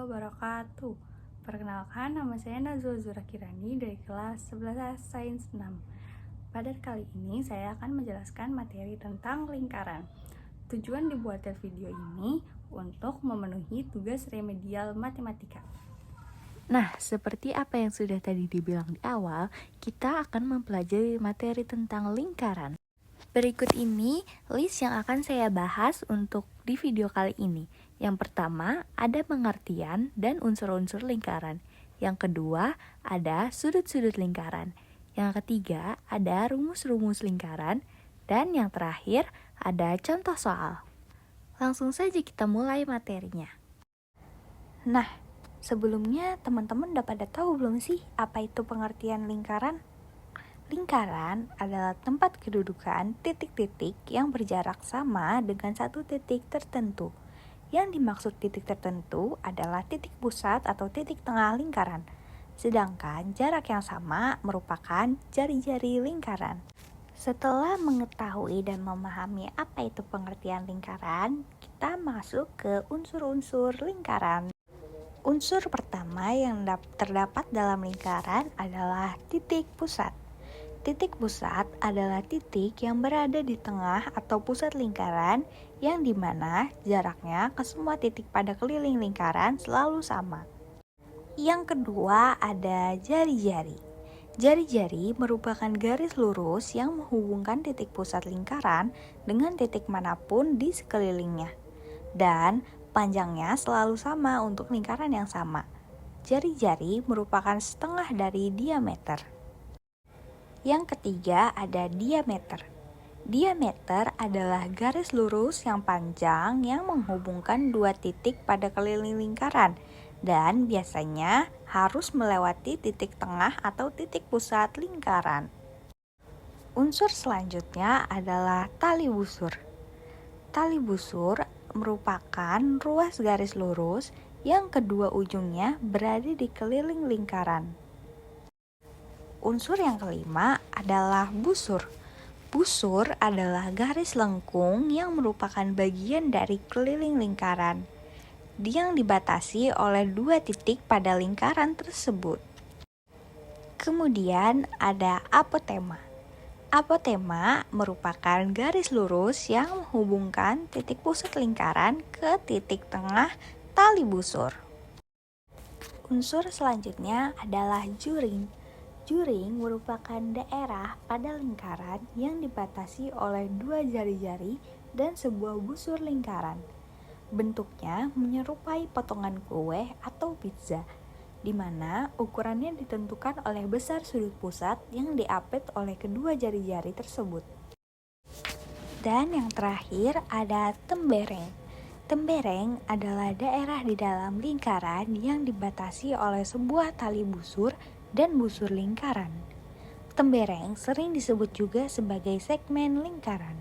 wabarakatuh. Perkenalkan, nama saya Nazul Zurakirani dari kelas 11 Sains 6. Pada kali ini saya akan menjelaskan materi tentang lingkaran. Tujuan dibuatnya video ini untuk memenuhi tugas remedial matematika. Nah, seperti apa yang sudah tadi dibilang di awal, kita akan mempelajari materi tentang lingkaran. Berikut ini list yang akan saya bahas untuk di video kali ini. Yang pertama, ada pengertian dan unsur-unsur lingkaran. Yang kedua, ada sudut-sudut lingkaran. Yang ketiga, ada rumus-rumus lingkaran. Dan yang terakhir, ada contoh soal. Langsung saja kita mulai materinya. Nah, sebelumnya teman-teman udah pada tahu belum sih apa itu pengertian lingkaran? Lingkaran adalah tempat kedudukan titik-titik yang berjarak sama dengan satu titik tertentu. Yang dimaksud titik tertentu adalah titik pusat atau titik tengah lingkaran. Sedangkan jarak yang sama merupakan jari-jari lingkaran. Setelah mengetahui dan memahami apa itu pengertian lingkaran, kita masuk ke unsur-unsur lingkaran. Unsur pertama yang terdapat dalam lingkaran adalah titik pusat. Titik pusat adalah titik yang berada di tengah atau pusat lingkaran yang dimana jaraknya ke semua titik pada keliling lingkaran selalu sama. Yang kedua ada jari-jari. Jari-jari merupakan garis lurus yang menghubungkan titik pusat lingkaran dengan titik manapun di sekelilingnya. Dan panjangnya selalu sama untuk lingkaran yang sama. Jari-jari merupakan setengah dari diameter. Yang ketiga ada diameter. Diameter adalah garis lurus yang panjang yang menghubungkan dua titik pada keliling lingkaran dan biasanya harus melewati titik tengah atau titik pusat lingkaran. Unsur selanjutnya adalah tali busur. Tali busur merupakan ruas garis lurus yang kedua ujungnya berada di keliling lingkaran. Unsur yang kelima adalah busur. Busur adalah garis lengkung yang merupakan bagian dari keliling lingkaran yang dibatasi oleh dua titik pada lingkaran tersebut. Kemudian ada apotema. Apotema merupakan garis lurus yang menghubungkan titik pusat lingkaran ke titik tengah tali busur. Unsur selanjutnya adalah juring. Juring merupakan daerah pada lingkaran yang dibatasi oleh dua jari-jari dan sebuah busur lingkaran. Bentuknya menyerupai potongan kue atau pizza, di mana ukurannya ditentukan oleh besar sudut pusat yang diapit oleh kedua jari-jari tersebut. Dan yang terakhir ada tembereng. Tembereng adalah daerah di dalam lingkaran yang dibatasi oleh sebuah tali busur dan busur lingkaran. Tembereng sering disebut juga sebagai segmen lingkaran.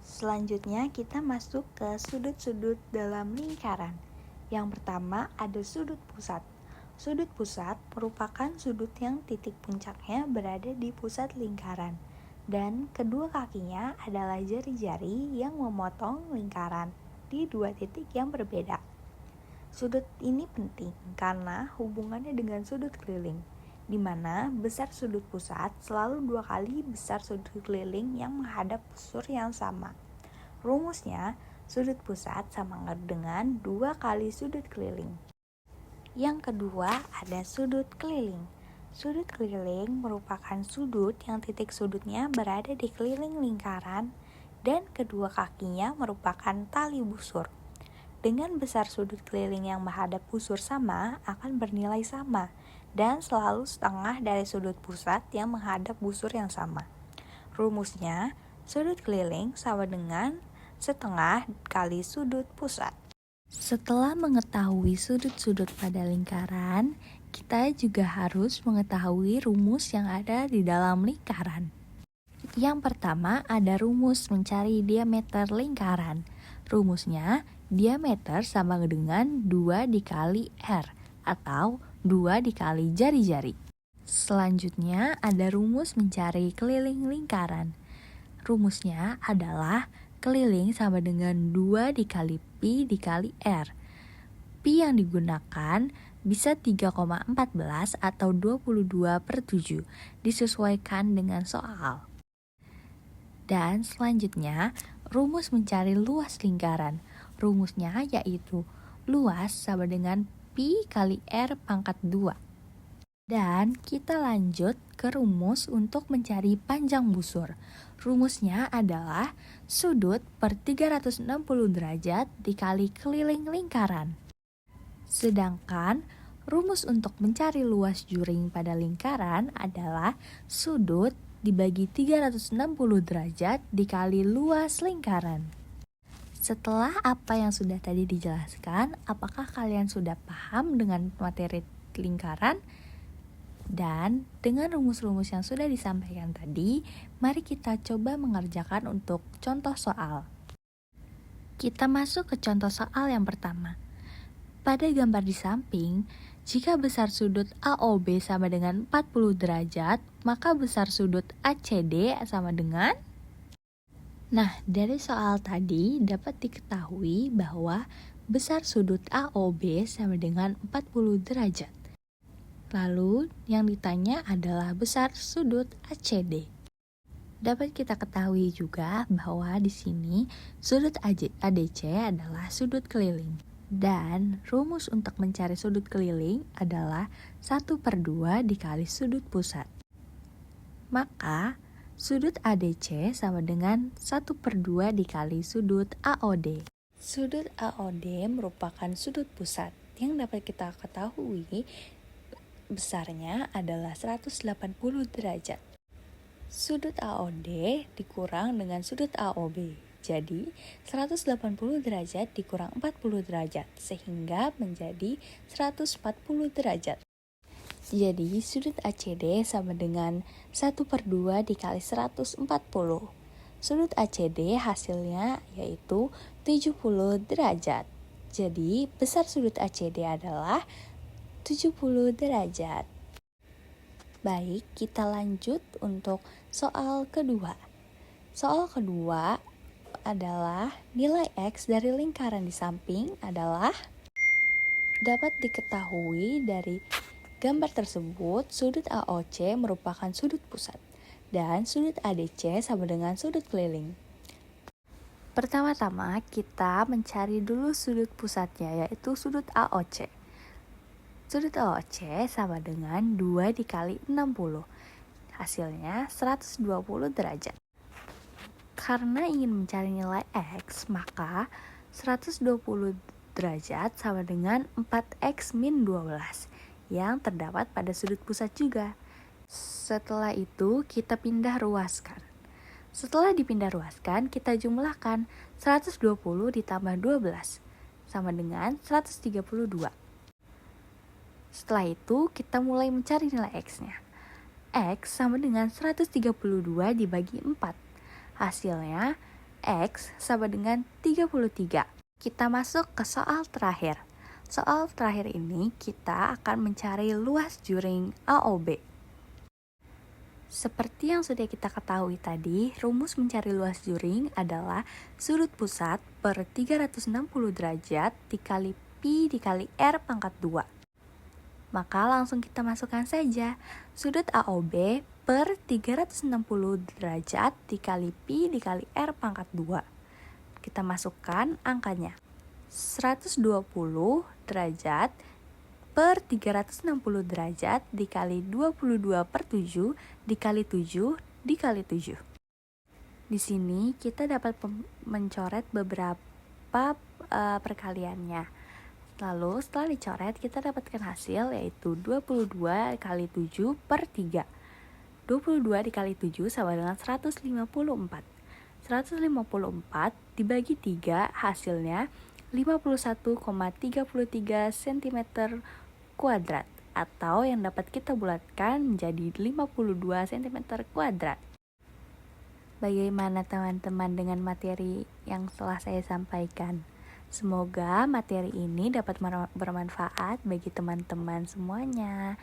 Selanjutnya kita masuk ke sudut-sudut dalam lingkaran. Yang pertama ada sudut pusat. Sudut pusat merupakan sudut yang titik puncaknya berada di pusat lingkaran. Dan kedua kakinya adalah jari-jari yang memotong lingkaran di dua titik yang berbeda. Sudut ini penting karena hubungannya dengan sudut keliling, di mana besar sudut pusat selalu dua kali besar sudut keliling yang menghadap busur yang sama. Rumusnya, sudut pusat sama dengan 2 kali sudut keliling. Yang kedua ada sudut keliling. Sudut keliling merupakan sudut yang titik sudutnya berada di keliling lingkaran dan kedua kakinya merupakan tali busur. Dengan besar sudut keliling yang menghadap busur sama akan bernilai sama dan selalu setengah dari sudut pusat yang menghadap busur yang sama. Rumusnya, sudut keliling sama dengan setengah kali sudut pusat. Setelah mengetahui sudut-sudut pada lingkaran, kita juga harus mengetahui rumus yang ada di dalam lingkaran. Yang pertama ada rumus mencari diameter lingkaran. Rumusnya, diameter sama dengan 2 dikali R atau 2 dikali jari-jari. Selanjutnya ada rumus mencari keliling lingkaran. Rumusnya adalah keliling sama dengan 2 dikali Pi dikali R. Pi yang digunakan bisa 3,14 atau 22/7, disesuaikan dengan soal. Dan selanjutnya, rumus mencari luas lingkaran. Rumusnya yaitu luas sama dengan Pi kali R pangkat 2. Dan kita lanjut ke rumus untuk mencari panjang busur. Rumusnya adalah sudut per 360 derajat dikali keliling lingkaran. Sedangkan rumus untuk mencari luas juring pada lingkaran adalah sudut dibagi 360 derajat dikali luas lingkaran. Setelah apa yang sudah tadi dijelaskan, apakah kalian sudah paham dengan materi lingkaran? Dan dengan rumus-rumus yang sudah disampaikan tadi, mari kita coba mengerjakan untuk contoh soal. Kita masuk ke contoh soal yang pertama. Pada gambar di samping, jika besar sudut AOB sama dengan 40 derajat, maka besar sudut ACD sama dengan... Nah, dari soal tadi dapat diketahui bahwa besar sudut AOB sama dengan 40 derajat. Lalu, yang ditanya adalah besar sudut ACD. Dapat kita ketahui juga bahwa di sini sudut ADC adalah sudut keliling. Dan rumus untuk mencari sudut keliling adalah 1/2 dikali sudut pusat. Maka, sudut ADC sama dengan 1/2 dikali sudut AOD. Sudut AOD merupakan sudut pusat yang dapat kita ketahui besarnya adalah 180 derajat. Sudut AOD dikurang dengan sudut AOB. Jadi, 180 derajat dikurang 40 derajat, sehingga menjadi 140 derajat. Jadi, sudut ACD sama dengan 1/2 dikali 140. Sudut ACD hasilnya yaitu 70 derajat. Jadi, besar sudut ACD adalah 70 derajat. Baik, kita lanjut untuk soal kedua. Soal kedua adalah nilai X dari lingkaran di samping adalah dapat diketahui dari gambar tersebut sudut AOC merupakan sudut pusat dan sudut ADC sama dengan sudut keliling. Pertama-tama kita mencari dulu sudut pusatnya yaitu sudut AOC. Sudut AOC sama dengan 2 dikali 60. Hasilnya 120 derajat. Karena ingin mencari nilai X, maka 120 derajat sama dengan 4X min 12 yang terdapat pada sudut pusat juga. Setelah itu kita pindah ruaskan. Setelah dipindah ruaskan, kita jumlahkan 120 ditambah 12 sama dengan 132. Setelah itu kita mulai mencari nilai X-nya. X sama dengan 132 dibagi 4. Hasilnya, X sama dengan 33. Kita masuk ke soal terakhir. Soal terakhir ini kita akan mencari luas juring AOB. Seperti yang sudah kita ketahui tadi, rumus mencari luas juring adalah sudut pusat per 360 derajat dikali Pi dikali R pangkat 2. Maka langsung kita masukkan saja sudut AOB per 360 derajat dikali Pi dikali R pangkat 2. Kita masukkan angkanya. 120 derajat per 360 derajat dikali 22/7 dikali 7 dikali 7. Di sini kita dapat mencoret beberapa perkaliannya. Lalu setelah dicoret kita dapatkan hasil yaitu 22 kali 7 per 3. 22 dikali 7 sama dengan 154. 154 dibagi 3 hasilnya 51,33 cm kuadrat atau yang dapat kita bulatkan menjadi 52 cm kuadrat. Bagaimana teman-teman dengan materi yang telah saya sampaikan? Semoga materi ini dapat bermanfaat bagi teman-teman semuanya.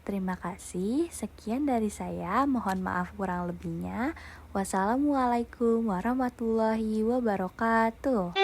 Terima kasih. Sekian dari saya. Mohon maaf kurang lebihnya. Wassalamualaikum warahmatullahi wabarakatuh.